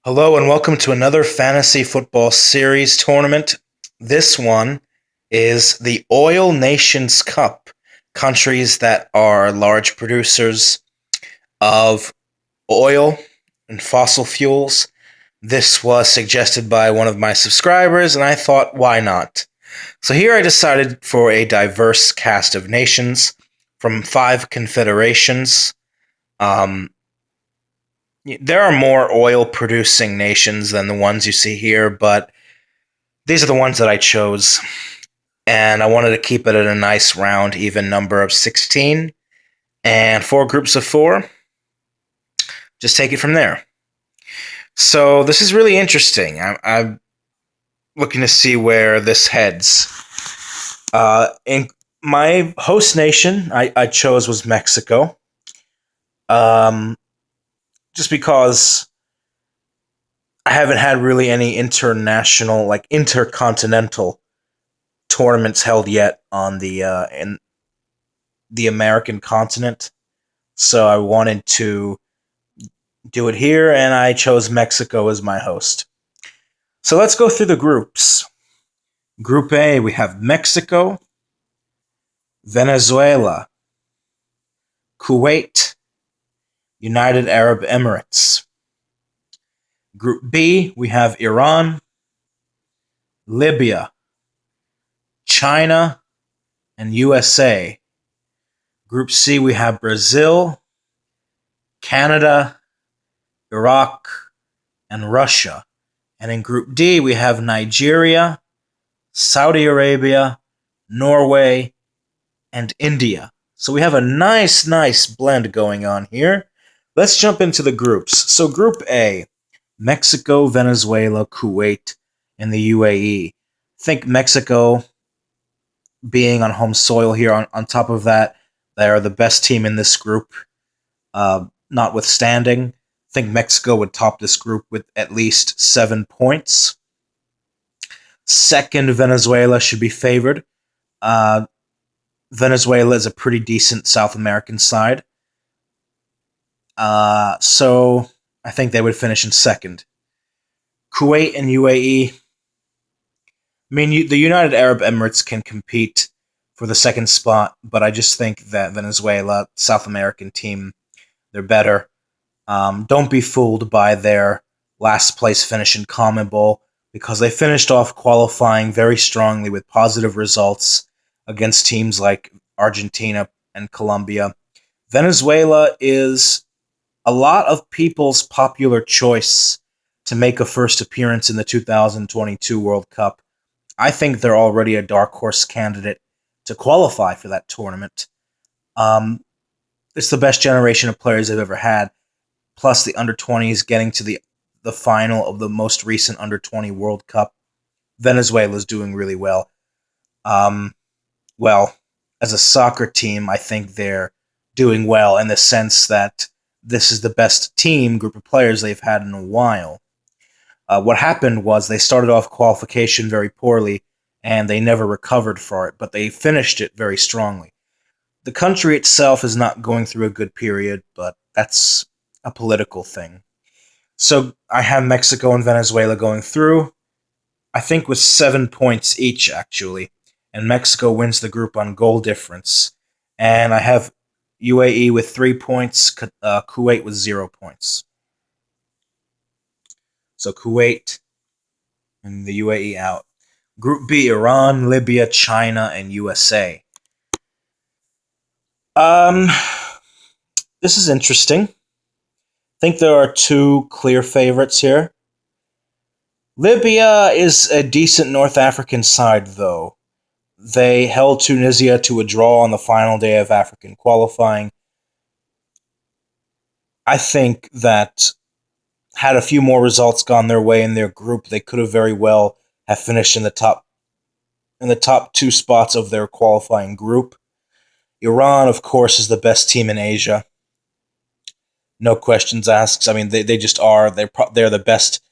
Hello and welcome to another fantasy football series tournament. This one is the Oil Nations Cup, countries that are large producers of oil and fossil fuels. This was suggested by one of my subscribers, and I thought, why not? So here I decided for a diverse cast of nations from 5 confederations. Um, there are more oil producing nations than the ones you see here, but these are the ones that I chose. And I wanted to keep it at a nice round, even number of 16 and 4 groups of 4. Just take it from there. So this is really interesting. I'm looking to see where this heads. In my host nation, I chose was Mexico. Just because I haven't had really any international, like intercontinental tournaments held yet on in the American continent. So I wanted to do it here, and I chose Mexico as my host. So let's go through the groups. Group A, we have Mexico, Venezuela, Kuwait, United Arab Emirates. Group B, we have Iran, Libya, China, and USA. Group C, we have Brazil, Canada, Iraq, and Russia. And in Group D, we have Nigeria, Saudi Arabia, Norway, and India. So we have a nice blend going on here. Let's jump into the groups. So Group A, Mexico, Venezuela, Kuwait, and the UAE. I think Mexico being on home soil here, on top of that, they are the best team in this group, notwithstanding. I think Mexico would top this group with at least 7 points. Second, Venezuela should be favored. Venezuela is a pretty decent South American side. So I think they would finish in second. Kuwait and UAE. I mean, the United Arab Emirates can compete for the second spot, but I just think that Venezuela, South American team, they're better. Don't be fooled by their last place finish in CONMEBOL, because they finished off qualifying very strongly with positive results against teams like Argentina and Colombia. Venezuela is a lot of people's popular choice to make a first appearance in the 2022 World Cup. I think they're already a dark horse candidate to qualify for that tournament. It's the best generation of players they've ever had, plus the under-20s getting to the final of the most recent under-20 World Cup. Venezuela's doing really well. Well, as a soccer team, I think they're doing well in the sense that this is the best group of players they've had in a while. What happened was they started off qualification very poorly, and they never recovered for it, but they finished it very strongly. The country itself is not going through a good period, but that's a political thing. So I have Mexico and Venezuela going through, I think with 7 points each, actually. And Mexico wins the group on goal difference. And I have UAE with 3 points, Kuwait with 0 points. So Kuwait and the UAE out. Group B, Iran, Libya, China, and USA. This is interesting. I think there are 2 clear favorites here. Libya is a decent North African side, though. They held Tunisia to a draw on the final day of African qualifying. I think that had a few more results gone their way in their group, they could have very well have finished in the top 2 spots of their qualifying group. Iran, of course, is the best team in Asia. No questions asked. I mean, they just are. They're the best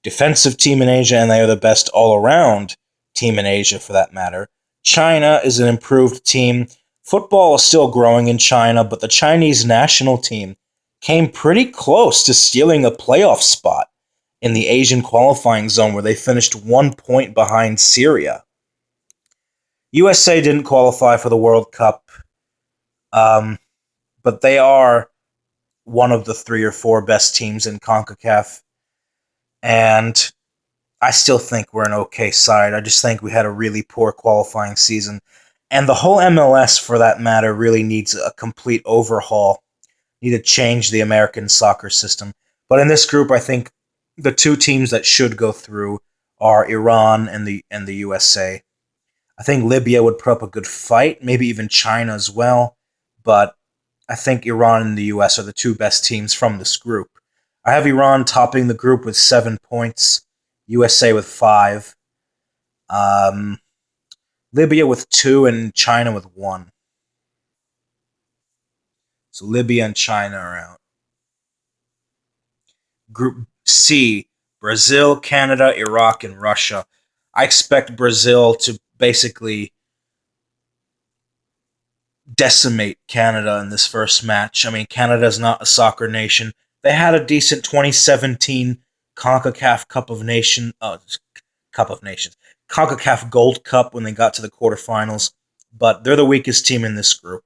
defensive team in Asia, and they are the best all-around team in Asia, for that matter. China is an improved team. Football is still growing in China, but the Chinese national team came pretty close to stealing a playoff spot in the Asian qualifying zone where they finished 1 point behind Syria. USA didn't qualify for the World Cup, um, but they are one of the 3 or 4 best teams in CONCACAF, and I still think we're an okay side. I just think we had a really poor qualifying season, and the whole MLS, for that matter, really needs a complete overhaul. Need to change the American soccer system. But in this group, I think the 2 teams that should go through are Iran and the USA. I think Libya would put up a good fight, maybe even China as well. But I think Iran and the US are the 2 best teams from this group. I have Iran topping the group with 7 points, USA with 5, um, Libya with 2, and China with 1. So Libya and China are out. Group C, Brazil, Canada, Iraq, and Russia. I expect Brazil to basically decimate Canada in this first match. I mean, Canada's not a soccer nation. They had a decent 2017 CONCACAF Cup of Nations, CONCACAF Gold Cup when they got to the quarterfinals, but they're the weakest team in this group.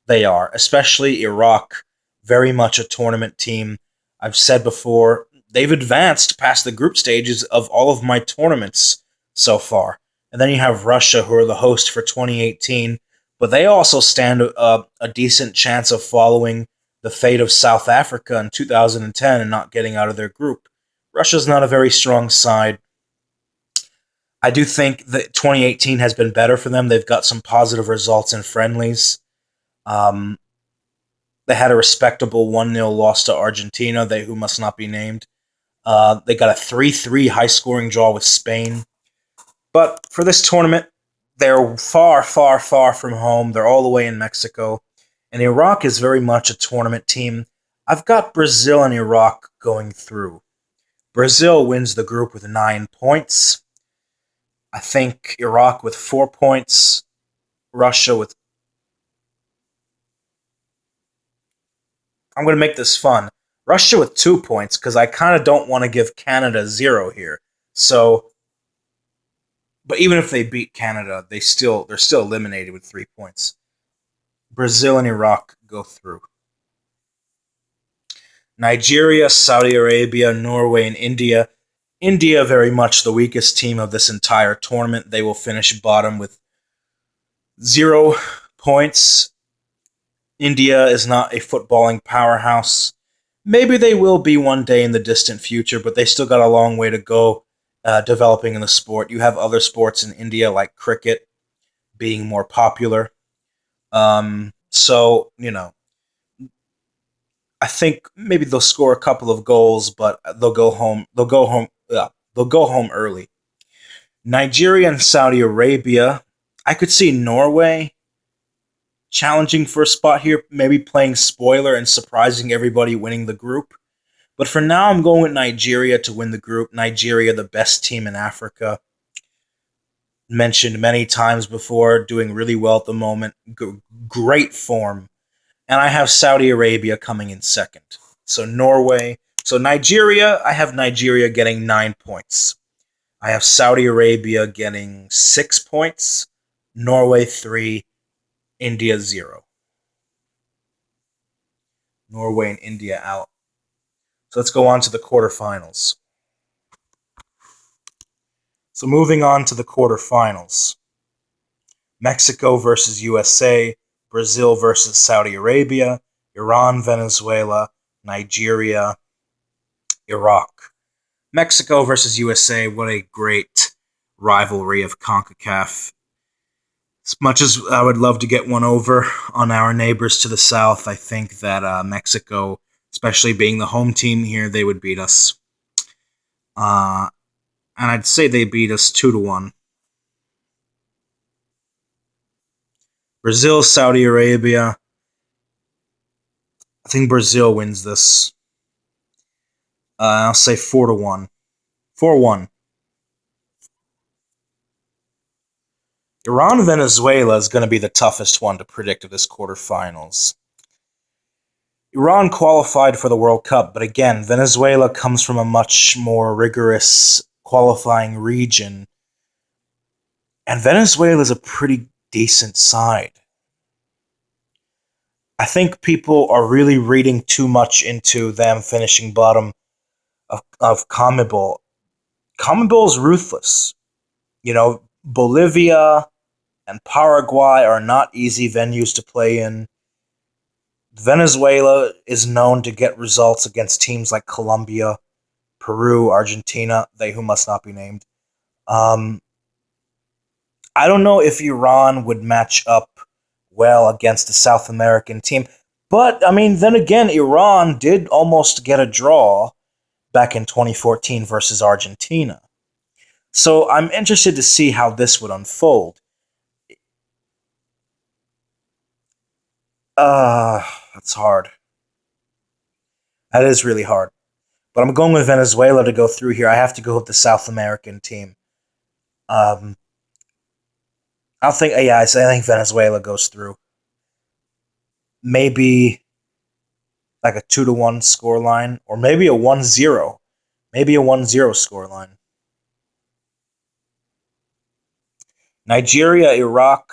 They are, especially Iraq, very much a tournament team. I've said before, they've advanced past the group stages of all of my tournaments so far. And then you have Russia, who are the host for 2018, but they also stand a decent chance of following the fate of South Africa in 2010 and not getting out of their group. Russia's not a very strong side. I do think that 2018 has been better for them. They've got some positive results in friendlies. Um, they had a respectable 1-0 loss to Argentina, who must not be named. They got a 3-3 high-scoring draw with Spain. But for this tournament, they're far, far, far from home. They're all the way in Mexico. And Iraq is very much a tournament team. I've got Brazil and Iraq going through. Brazil wins the group with 9 points. I think Iraq with 4 points. Russia with... I'm going to make this fun. Russia with 2 points, because I kind of don't want to give Canada 0 here. So, but even if they beat Canada, they're still eliminated with 3 points. Brazil and Iraq go through. Nigeria, Saudi Arabia, Norway, and India. India, very much the weakest team of this entire tournament. They will finish bottom with 0 points. India is not a footballing powerhouse. Maybe they will be one day in the distant future, but they still got a long way to go developing in the sport. You have other sports in India, like cricket, being more popular. So, I think maybe they'll score a couple of goals, but they'll go home. They'll go home early. Nigeria and Saudi Arabia. I could see Norway challenging for a spot here, maybe playing spoiler and surprising everybody, winning the group. But for now, I'm going with Nigeria to win the group. Nigeria, the best team in Africa. Mentioned many times before, doing really well at the moment. Great form. And I have Saudi Arabia coming in second. So Norway. So Nigeria, I have Nigeria getting 9 points. I have Saudi Arabia getting 6 points. Norway 3. India 0. Norway and India out. So let's go on to the quarterfinals. So moving on to the quarterfinals. Mexico versus USA, Brazil versus Saudi Arabia, Iran, Venezuela, Nigeria, Iraq. Mexico versus USA, what a great rivalry of CONCACAF. As much as I would love to get one over on our neighbors to the south, I think that Mexico, especially being the home team here, they would beat us. And I'd say they beat us 2-1. Brazil, Saudi Arabia. I think Brazil wins this. I'll say 4-1. 4-1. Iran, Venezuela is going to be the toughest one to predict of this quarterfinals. Iran qualified for the World Cup, but again, Venezuela comes from a much more rigorous qualifying region, and Venezuela is a pretty decent side. I think people are really reading too much into them finishing bottom of CONMEBOL. CONMEBOL is ruthless. Bolivia and Paraguay are not easy venues to play in. Venezuela is known to get results against teams like Colombia, Peru, Argentina, they who must not be named. Um, I don't know if Iran would match up well against a South American team, but I mean, then again, Iran did almost get a draw back in 2014 versus Argentina. So I'm interested to see how this would unfold. That's hard. That is really hard. But I'm going with Venezuela to go through here. I have to go with the South American team. Um, I think Venezuela goes through. Maybe like a 2-1 score line, or maybe a 1-0. Maybe a 1-0 score line. Nigeria, Iraq,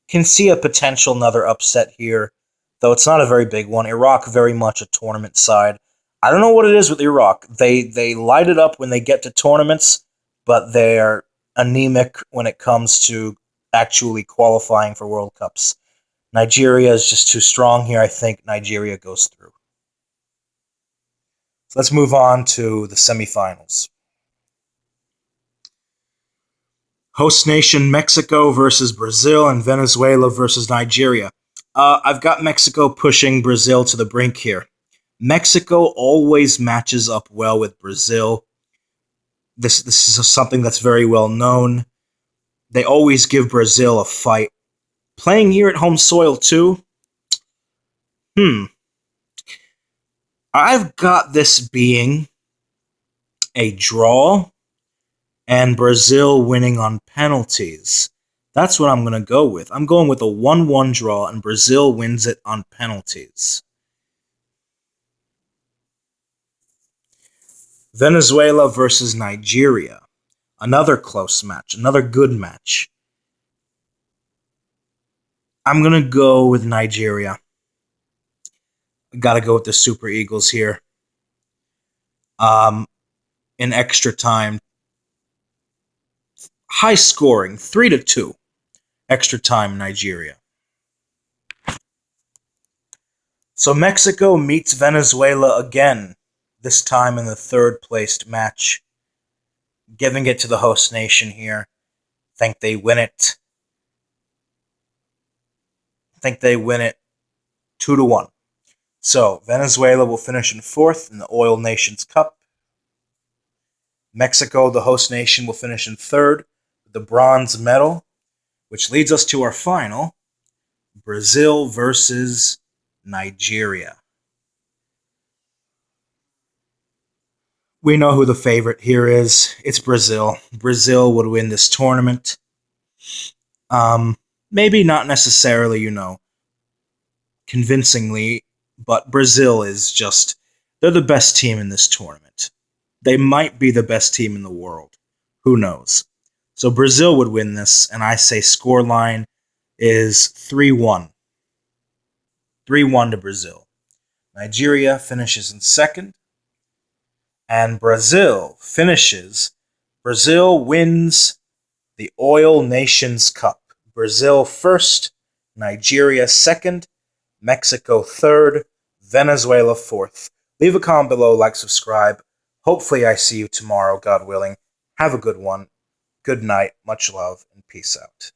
can see a potential another upset here, though it's not a very big one. Iraq very much a tournament side. I don't know what it is with Iraq. They light it up when they get to tournaments, but they're anemic when it comes to actually qualifying for World Cups. Nigeria is just too strong here. I think Nigeria goes through. So let's move on to the semifinals. Host nation Mexico versus Brazil and Venezuela versus Nigeria. I've got Mexico pushing Brazil to the brink here. Mexico always matches up well with Brazil. This is something that's very well known. They always give Brazil a fight. Playing here at home soil too? I've got this being a draw and Brazil winning on penalties. That's what I'm going to go with. I'm going with a 1-1 draw, and Brazil wins it on penalties. Venezuela versus Nigeria. Another close match. Another good match. I'm going to go with Nigeria. Got to go with the Super Eagles here. In extra time. High scoring, 3-2. Extra time, Nigeria. So Mexico meets Venezuela again, this time in the third-placed match. Giving it to the host nation here. Think they win it. 2-1. So Venezuela will finish in fourth in the Oil Nations Cup. Mexico, the host nation, will finish in third with the bronze medal, which leads us to our final, Brazil versus Nigeria. We know who the favorite here is. It's Brazil. Brazil would win this tournament. Maybe not necessarily, convincingly, but Brazil is just, they're the best team in this tournament. They might be the best team in the world. Who knows? So Brazil would win this, and I say scoreline is 3-1. 3-1 to Brazil. Nigeria finishes in second, and Brazil wins the Oil Nations Cup. Brazil first, Nigeria second, Mexico third, Venezuela fourth. Leave a comment below, like, subscribe. Hopefully I see you tomorrow, God willing. Have a good one. Good night, much love, and peace out.